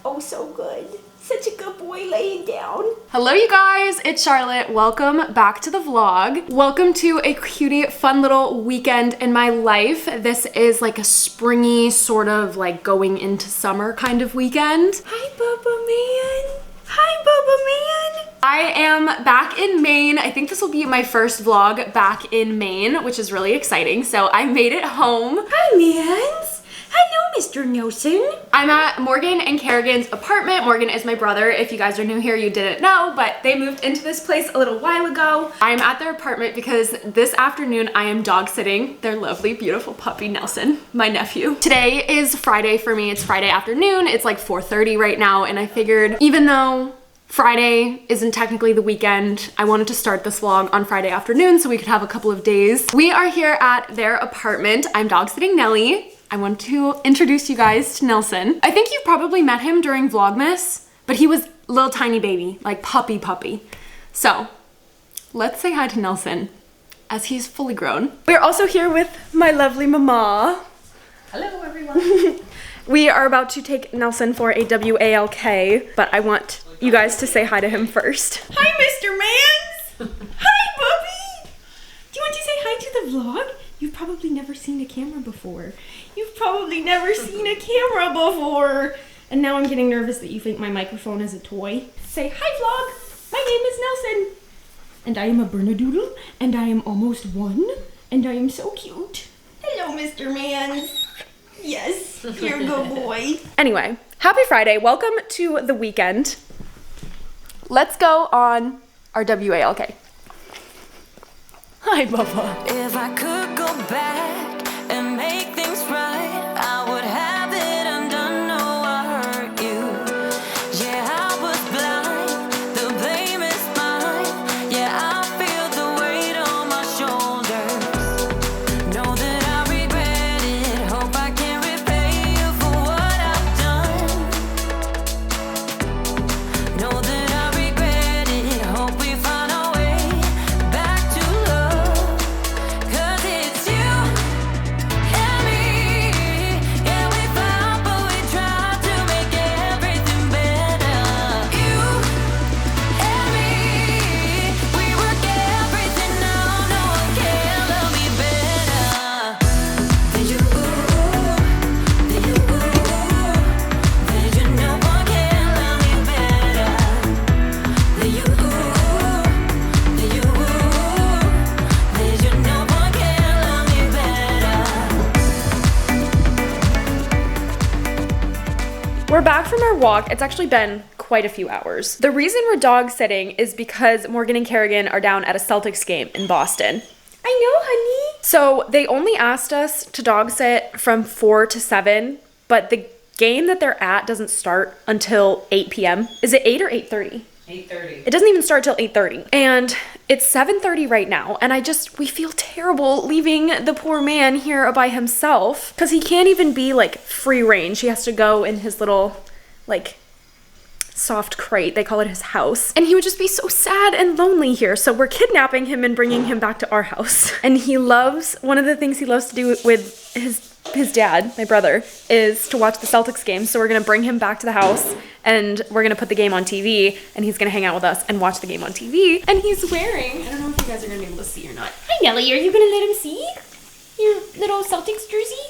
Oh, so good. Such a good boy laying down. Hello you guys, it's Charlotte. Welcome back to the vlog. Welcome to a cutie, fun little weekend in my life. This is like a springy, sort of like going into summer kind of weekend. Hi, Bubba Man. Hi, Bubba Man. I am back in Maine. I think this will be my first vlog back in Maine, which is really exciting. So I made it home. Hi, Mans. Hello, Mr. Nelson. I'm at Morgan and Kerrigan's apartment. Morgan is my brother. If you guys are new here, you didn't know, but they moved into this place a little while ago. I'm at their apartment because this afternoon I am dog sitting their lovely, beautiful puppy, Nelson, my nephew. Today is Friday for me. It's Friday afternoon. It's like 4:30 right now, and I figured even though Friday isn't technically the weekend, I wanted to start this vlog on Friday afternoon so we could have a couple of days. We are here at their apartment. I'm dog sitting Nelly. I want to introduce you guys to Nelson. I think you've probably met him during Vlogmas, but he was a little tiny baby, like puppy. So let's say hi to Nelson as he's fully grown. We're also here with my lovely mama. Hello, everyone. We are about to take Nelson for a WALK, but I want you guys to say hi to him first. Hi, Mr. Mans. Hi, Bubby. Do you want to say hi to the vlog? You've probably never seen a camera before. You've probably never seen a camera before. And now I'm getting nervous that you think my microphone is a toy. Say, hi vlog, my name is Nelson. And I am a Bernedoodle, and I am almost 1, and I am so cute. Hello, Mr. Mans. Yes, you're a good boy. Anyway, happy Friday. Welcome to the weekend. Let's go on our WALK. Hi, Bubba. If I could go back and make things right, I would have it undone. No, I hurt you. Yeah, I was blind. The blame is mine. Yeah, I feel the weight on my shoulders. Know that I regret it. Hope I can repay you for what I've done. Know that I regret it. Hope we find our way back to love. 'Cause it's you and me. Yeah, we fought, but we tried to make everything better. You and me, we work everything out. No one can love me better than you. Than you. Than you. No one can love me better than you. Than you. Than you. No one can love me better. We're back from our walk. It's actually been quite a few hours. The reason we're dog sitting is because Morgan and Kerrigan are down at a Celtics game in Boston. I know, honey. So they only asked us to dog sit from 4 to 7, but the game that they're at doesn't start until 8 p.m. Is it 8 or 8:30? 8:30. It doesn't even start till 8:30. And it's 7:30 right now. And we feel terrible leaving the poor man here by himself because he can't even be like free range. He has to go in his little like soft crate. They call it his house. And he would just be so sad and lonely here. So we're kidnapping him and bringing him back to our house. And one of the things he loves to do with his dad, my brother, is to watch the Celtics game. So we're gonna bring him back to the house and we're gonna put the game on TV and he's gonna hang out with us and watch the game on TV. And he's wearing, I don't know if you guys are gonna be able to see or not. Hi, Nelly. Are you gonna let him see your little Celtics jersey?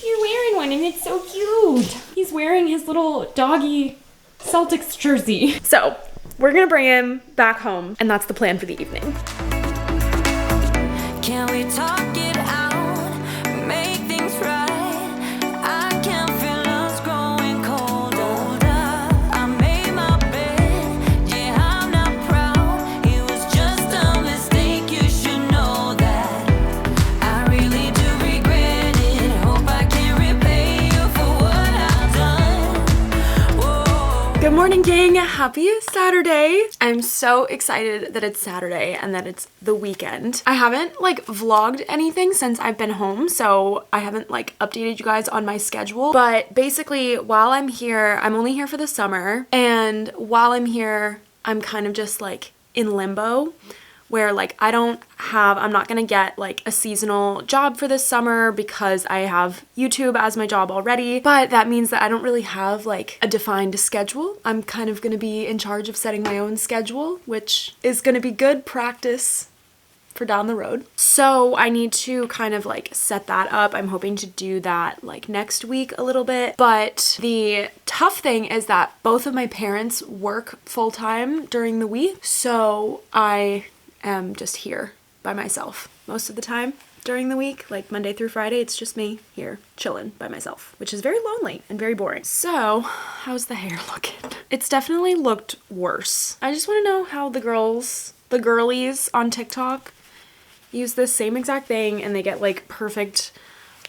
You're wearing one, and it's so cute. He's wearing his little doggy Celtics jersey. So we're gonna bring him back home and that's the plan for the evening. Can we talk it out? Make things right. I can feel us growing colder. I made my bed. Yeah, I'm not proud. It was just a mistake. You should know that. I really do regret it. Hope I can repay you for what I've done. Whoa. Good morning, gang. Happy Saturday. I'm so excited that it's Saturday and that it's the weekend. I haven't like vlogged anything since I've been home, so I haven't like updated you guys on my schedule. But basically, while I'm here, I'm only here for the summer, and while I'm here, I'm kind of just like in limbo where like I'm not gonna get like a seasonal job for this summer because I have YouTube as my job already, but that means that I don't really have like a defined schedule. I'm kind of gonna be in charge of setting my own schedule, which is gonna be good practice for down the road. So I need to kind of like set that up. I'm hoping to do that like next week a little bit. But the tough thing is that both of my parents work full-time during the week. So I am just here by myself most of the time during the week. Like Monday through Friday, it's just me here chilling by myself, which is very lonely and very boring. So how's the hair looking? It's definitely looked worse. I just want to know how the girlies on TikTok use this same exact thing and they get like perfect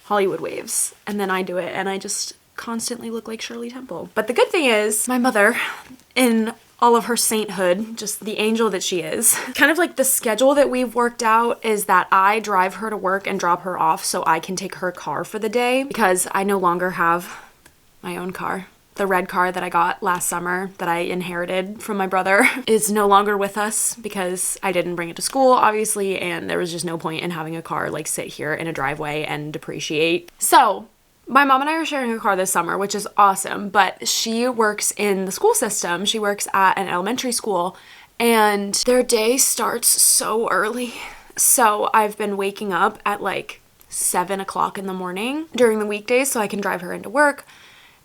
Hollywood waves, and then I do it and I just constantly look like Shirley Temple. But the good thing is my mother, in all of her sainthood, just the angel that she is, kind of like the schedule that we've worked out is that I drive her to work and drop her off so I can take her car for the day, because I no longer have my own car. The red car that I got last summer that I inherited from my brother is no longer with us because I didn't bring it to school, obviously, and there was just no point in having a car like sit here in a driveway and depreciate. So my mom and I are sharing a car this summer, which is awesome, but she works in the school system. She works at an elementary school and their day starts so early. So I've been waking up at like 7 o'clock in the morning during the weekdays so I can drive her into work.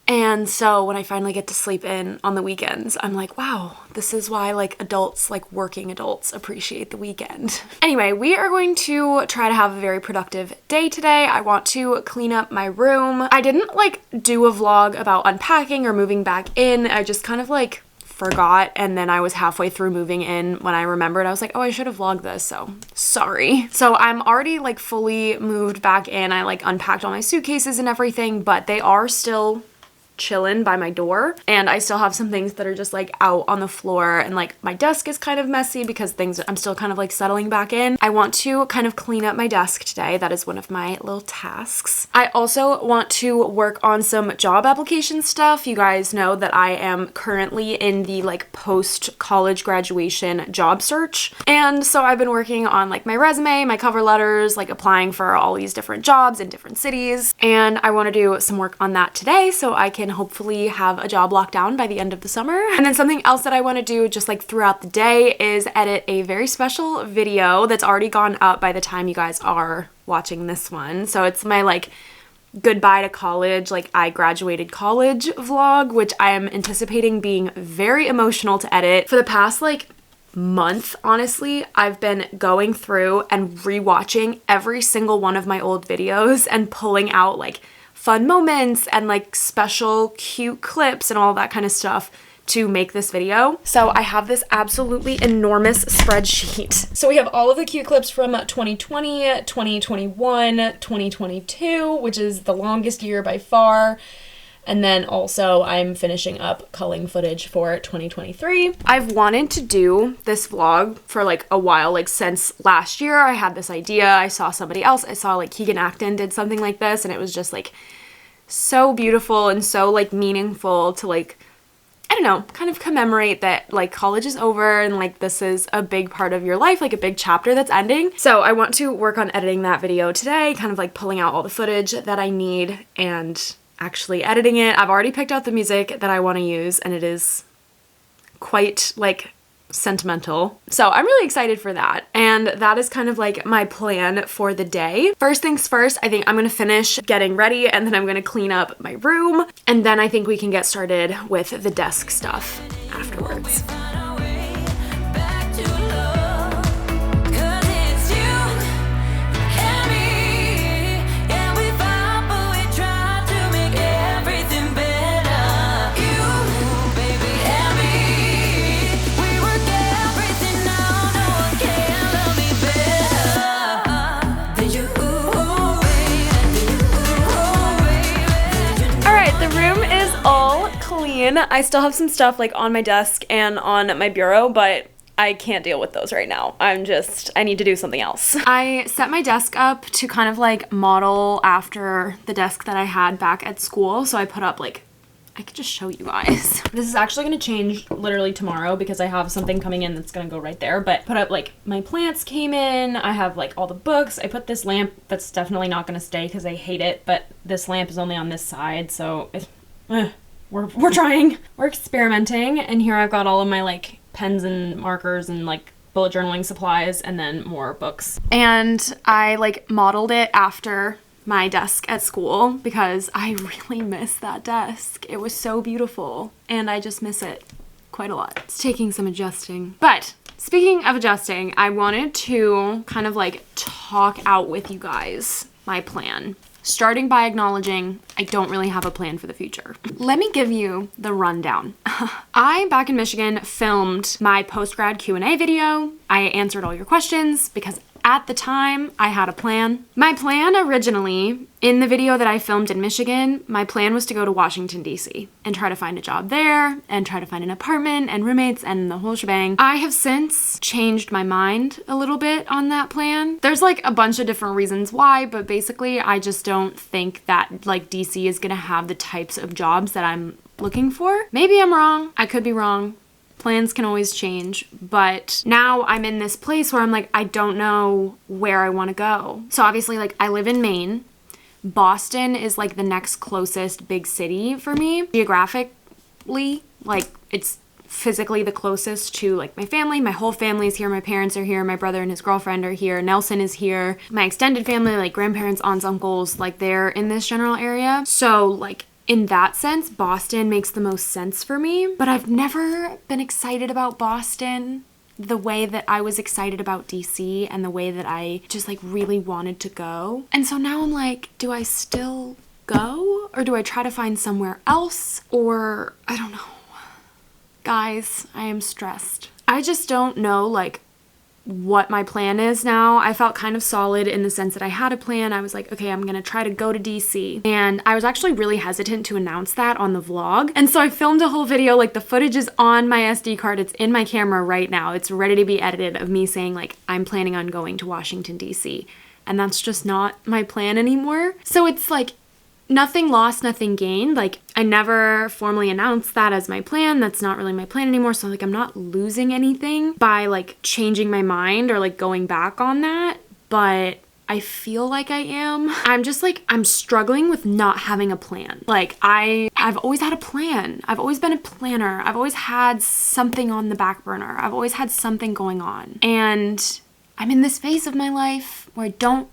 And so when I finally get to sleep in on the weekends, I'm like, wow, this is why like adults, like working adults, appreciate the weekend. Anyway, we are going to try to have a very productive day today. I want to clean up my room. I didn't like do a vlog about unpacking or moving back in. I just kind of like forgot, and then I was halfway through moving in when I remembered. I was like, oh, I should have vlogged this, so sorry. So I'm already like fully moved back in. I like unpacked all my suitcases and everything, but they are still chilling by my door, and I still have some things that are just like out on the floor, and like my desk is kind of messy because I'm still kind of like settling back in. I want to kind of clean up my desk today. That is one of my little tasks. I also want to work on some job application stuff. You guys know that I am currently in the like post-college graduation job search, and so I've been working on like my resume, my cover letters, like applying for all these different jobs in different cities, and I want to do some work on that today so I can hopefully have a job locked down by the end of the summer. And then something else that I want to do just like throughout the day is edit a very special video that's already gone up by the time you guys are watching this one. So it's my like goodbye to college, like I graduated college vlog, which I am anticipating being very emotional to edit. For the past like month, honestly, I've been going through and rewatching every single one of my old videos and pulling out like fun moments and like special cute clips and all that kind of stuff to make this video. So I have this absolutely enormous spreadsheet. So we have all of the cute clips from 2020, 2021, 2022, which is the longest year by far. And then also I'm finishing up culling footage for 2023. I've wanted to do this vlog for like a while, like since last year. I had this idea. I saw somebody else. I saw like Keegan Acton did something like this, and it was just like so beautiful and so like meaningful to like, I don't know, kind of commemorate that like college is over and like this is a big part of your life, like a big chapter that's ending. So I want to work on editing that video today, kind of like pulling out all the footage that I need and actually editing it. I've already picked out the music that I want to use, and it is quite like sentimental. So I'm really excited for that. And that is kind of like my plan for the day. First things first, I think I'm going to finish getting ready, and then I'm going to clean up my room. And then I think we can get started with the desk stuff afterwards. I still have some stuff like on my desk and on my bureau, but I can't deal with those right now. I need to do something else. I set my desk up to kind of like model after the desk that I had back at school. So I put up like I could just show you guys. This is actually gonna change literally tomorrow because I have something coming in that's gonna go right there. But put up like my plants came in. I have like all the books. I put this lamp that's definitely not gonna stay because I hate it. But this lamp is only on this side, so we're trying. We're experimenting. And here I've got all of my like pens and markers and like bullet journaling supplies and then more books. And I like modeled it after my desk at school because I really miss that desk. It was so beautiful and I just miss it quite a lot. It's taking some adjusting. But speaking of adjusting, I wanted to kind of like talk out with you guys my plan. Starting by acknowledging I don't really have a plan for the future. Let me give you the rundown. I, back in Michigan, filmed my post-grad Q&A video. I answered all your questions because at the time, I had a plan. My plan originally, in the video that I filmed in Michigan, my plan was to go to Washington, D.C. and try to find a job there and try to find an apartment and roommates and the whole shebang. I have since changed my mind a little bit on that plan. There's like a bunch of different reasons why, but basically I just don't think that like D.C. is gonna have the types of jobs that I'm looking for. Maybe I'm wrong. I could be wrong. Plans can always change, but now I'm in this place where I'm like, I don't know where I want to go. So obviously, like, I live in Maine. Boston is like the next closest big city for me. Geographically, like, it's physically the closest to like my family. My whole family's here. My parents are here. My brother and his girlfriend are here. Nelson is here. My extended family, like grandparents, aunts, uncles, like they're in this general area. So like, in that sense, Boston makes the most sense for me, but I've never been excited about Boston the way that I was excited about DC and the way that I just like really wanted to go. And so now I'm like, do I still go or do I try to find somewhere else? Or I don't know. Guys, I am stressed. I just don't know like what my plan is now. I felt kind of solid in the sense that I had a plan. I was like, okay, I'm gonna try to go to DC. And I was actually really hesitant to announce that on the vlog. And so I filmed a whole video, like the footage is on my SD card. It's in my camera right now. It's ready to be edited of me saying like, I'm planning on going to Washington, DC. And that's just not my plan anymore. So it's like, nothing lost, nothing gained. Like I never formally announced that as my plan. That's not really my plan anymore. So like I'm not losing anything by like changing my mind or like going back on that. But I feel like I am. I'm just like, I'm struggling with not having a plan. Like I've always had a plan. I've always been a planner. I've always had something on the back burner. I've always had something going on. And I'm in this phase of my life where I don't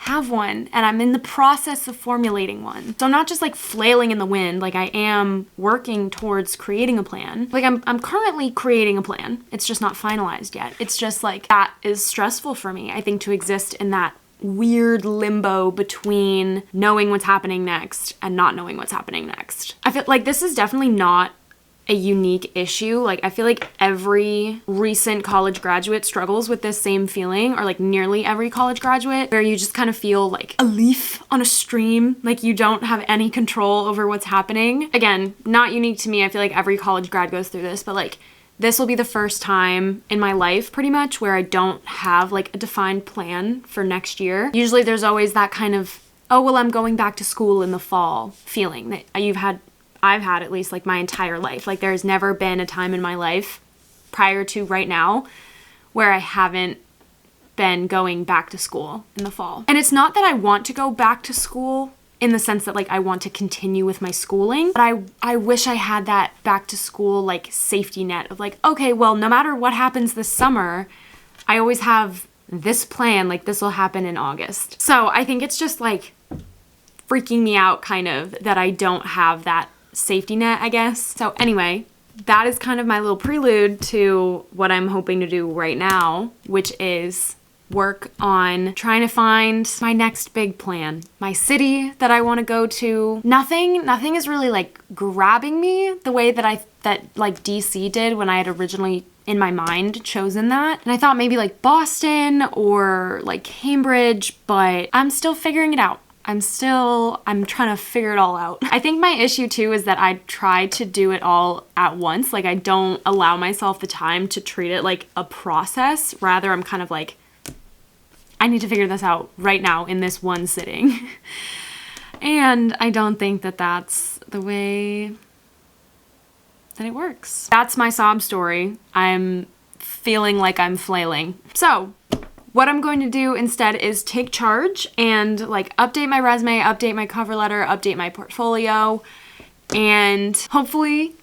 have one and I'm in the process of formulating one. So I'm not just like flailing in the wind, like I am working towards creating a plan. Like I'm currently creating a plan. It's just not finalized yet. It's just like that is stressful for me. I think to exist in that weird limbo between knowing what's happening next and not knowing what's happening next. I feel like this is definitely not a unique issue. Like I feel like every recent college graduate struggles with this same feeling, or like nearly every college graduate, where you just kind of feel like a leaf on a stream, like you don't have any control over what's happening. Again, not unique to me. I feel like every college grad goes through this, but like this will be the first time in my life pretty much where I don't have like a defined plan for next year. Usually there's always that kind of, oh, well, I'm going back to school in the fall feeling that I've had at least like my entire life. Like there's never been a time in my life prior to right now where I haven't been going back to school in the fall. And it's not that I want to go back to school in the sense that like I want to continue with my schooling, but I wish I had that back to school like safety net of like, okay, well, no matter what happens this summer, I always have this plan, like this will happen in August. So I think it's just like freaking me out kind of that I don't have that safety net, I guess. So anyway, that is kind of my little prelude to what I'm hoping to do right now, which is work on trying to find my next big plan, my city that I want to go to. Nothing is really like grabbing me the way that like DC did when I had originally in my mind chosen that. And I thought maybe like Boston or like Cambridge, but I'm still figuring it out. I'm trying to figure it all out. I think my issue too is that I try to do it all at once. Like I don't allow myself the time to treat it like a process. Rather, I'm kind of like, I need to figure this out right now in this one sitting. And I don't think that that's the way then it works. That's my sob story. I'm feeling like I'm flailing. So what I'm going to do instead is take charge and like update my resume, update my cover letter, update my portfolio, and hopefully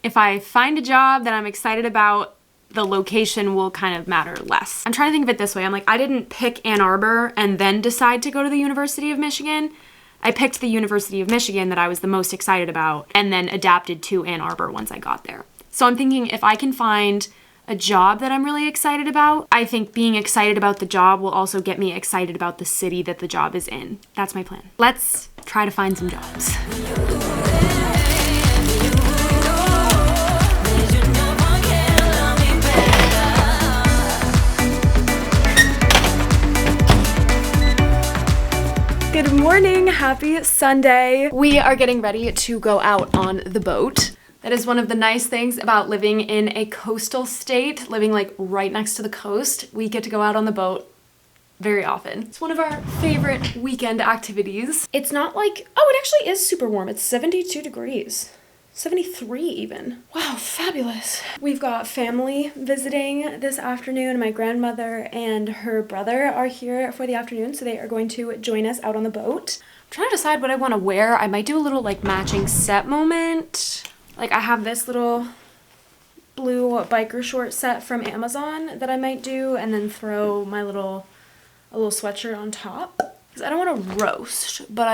if I find a job that I'm excited about, the location will kind of matter less. I'm trying to think of it this way. I'm like, I didn't pick Ann Arbor and then decide to go to the University of Michigan. I picked the University of Michigan that I was the most excited about and then adapted to Ann Arbor once I got there. So I'm thinking if I can find a job that I'm really excited about, I think being excited about the job will also get me excited about the city that the job is in. That's my plan. Let's try to find some jobs. Good morning, happy Sunday. We are getting ready to go out on the boat. That is one of the nice things about living in a coastal state, living like right next to the coast. We get to go out on the boat very often. It's one of our favorite weekend activities. It's not like, oh, it actually is super warm. It's 72 degrees. 73 even. Wow, fabulous. We've got family visiting this afternoon. My grandmother and her brother are here for the afternoon, so they are going to join us out on the boat. I'm trying to decide what I want to wear. I might do a little like matching set moment. Like I have this little blue biker short set from Amazon that I might do and then throw my a little sweatshirt on top. Because I don't want to roast, but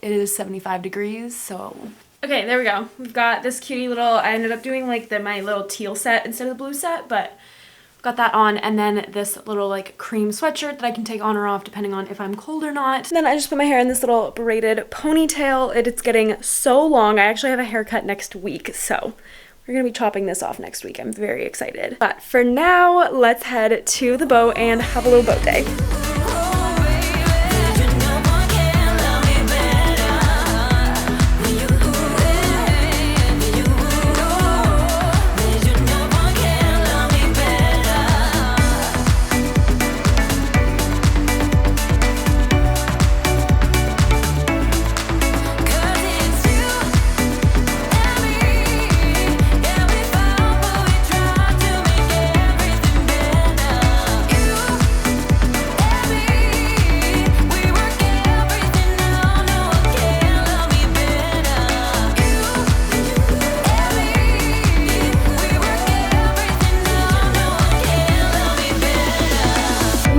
it is 75 degrees, so. Okay, there we go. We've got this cutie little, I ended up doing like my little teal set instead of the blue set, but got that on, and then this little like cream sweatshirt that I can take on or off depending on if I'm cold or not. And then I just put my hair in this little braided ponytail. It's getting so long. I actually have a haircut next week, so we're gonna be chopping this off next week. I'm very excited. But for now, let's head to the boat and have a little boat day.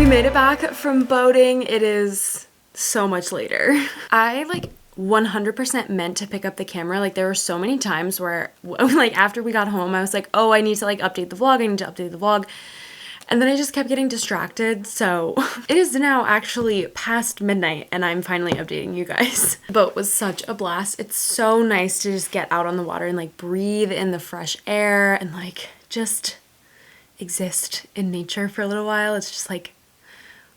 Made it back from boating. It is so much later. I like 100% meant to pick up the camera. Like there were so many times where like after we got home I was like, oh, I need to like update the vlog, I need to update the vlog, and then I just kept getting distracted. So it is now actually past midnight and I'm finally updating you guys. The boat was such a blast. It's so nice to just get out on the water and like breathe in the fresh air and like just exist in nature for a little while. It's just like,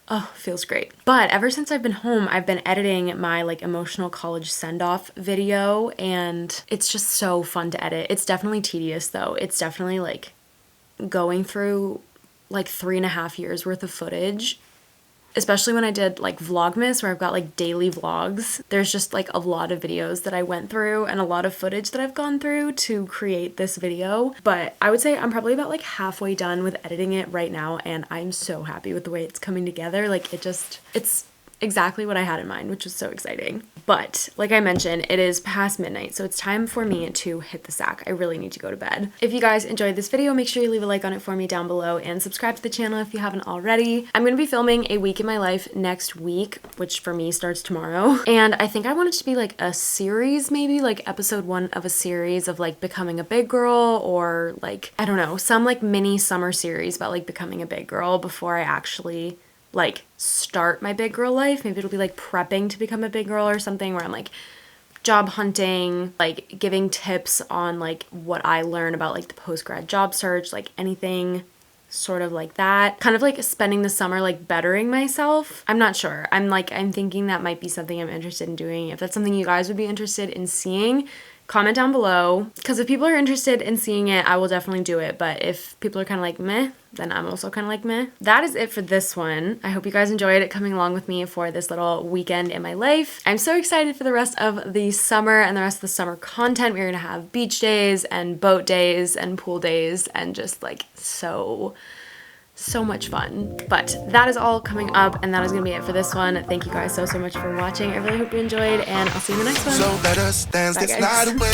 oh, feels great. But ever since I've been home, I've been editing my like emotional college send-off video, and it's just so fun to edit. It's definitely tedious though. It's definitely like going through like 3.5 years worth of footage, especially when I did like Vlogmas where I've got like daily vlogs. There's just like a lot of videos that I went through and a lot of footage that I've gone through to create this video. But I would say I'm probably about like halfway done with editing it right now, and I'm so happy with the way it's coming together. Like it's exactly what I had in mind, which was so exciting. But like I mentioned, it is past midnight, so it's time for me to hit the sack. I really need to go to bed. If you guys enjoyed this video, make sure you leave a like on it for me down below and subscribe to the channel if you haven't already. I'm gonna be filming a week in my life next week, which for me starts tomorrow. And I think I want it to be like a series, maybe like episode 1 of a series of like becoming a big girl, or like, I don't know, some like mini summer series about like becoming a big girl before I actually like start my big girl life. Maybe it'll be like prepping to become a big girl or something, where I'm like job hunting, like giving tips on like what I learn about like the post-grad job search, like anything sort of like that. Kind of like spending the summer like bettering myself. I'm not sure. I'm thinking that might be something I'm interested in doing. If that's something you guys would be interested in seeing, Comment down below, because if people are interested in seeing it, I will definitely do it. But if people are kind of like meh, then I'm also kind of like meh. That is it for this one. I hope you guys enjoyed it coming along with me for this little weekend in my life. I'm so excited for the rest of the summer and the rest of the summer content. We're gonna have beach days and boat days and pool days and just like so much fun. But that is all coming up, and that is gonna be it for this one. Thank you guys so much for watching. I really hope you enjoyed, and I'll see you in the next one. So let us dance Bye, this guys. night away.